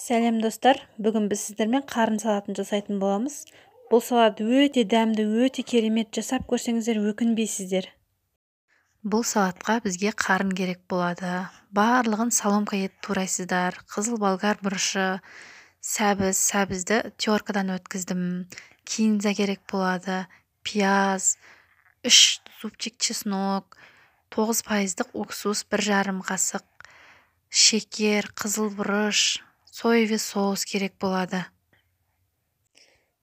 Сәлем достар, бүгін біз сіздермен қарын салатын жасайтын боламыз. Бұл салат өте дәмді, өте керемет, жасап көрсеңіздер өкінбейсіздер. Бұл салатқа бізге қарын керек болады. Барлығын соломка етіп турайсыздар. Қызыл болгар бұрышы, сәбізді теркадан өткіздім. Кинза керек болады, пияз, 3 зубчик чеснок, 9% уксус, 1,5 қасық, шекер, қызыл бұрыш, соевый соус керек болады.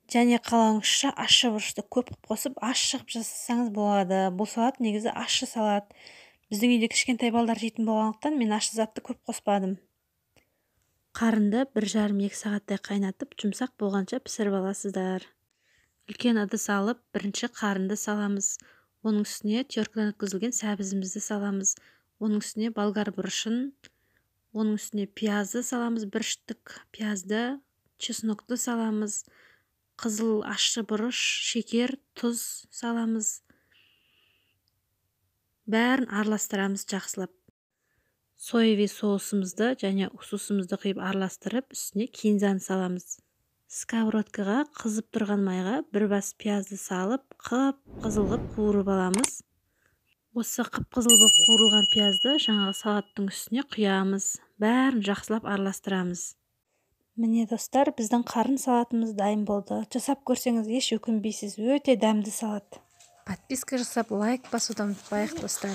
Және қалауыңызша ащы бұрышты көп қосып ащы қылып жасасаңыз болады. Бұл салат негізі ащы салат. Біздің үйде кішкентай балдар жейтін болғандықтан мен ащы затты көп қоспадым. Қарынды 1,5-2 сағаттай қайнатып, жұмсақ болғанша пісіріп аласыздар. Үлкен ыдыс алып, бірінші қарынды саламыз. Оның үстіне теркадан өткізілген сәбізімізді саламыз. Оның үстіне болгар бұрышын, оның үстіне пиязды саламыз, 1 штук пиязды, чеснокты саламыз, қызыл ащы бұрыш, шекер, тұз саламыз. Бәрін араластырамыз жақсылап. Соевый соусымызды және уксусымызды құйып араластырып, үстіне кинзаны саламыз. Сковородкаға қызып тұрған майға 1 бас пиязды салып, қып-қызыл қылып қуырып аламыз. Осы қып-қызыл болып қуырылған пиязды жаңағы салаттың үстіне құямыз. Бәрін жақсылап араластырамыз. Міне достар, біздің қарын салатымыз дайын болды. Жасап көрсеңіз еш өкінбейсіз, өте дәмді салат. Подписка жасап, лайк басудан ұмытпайық достар.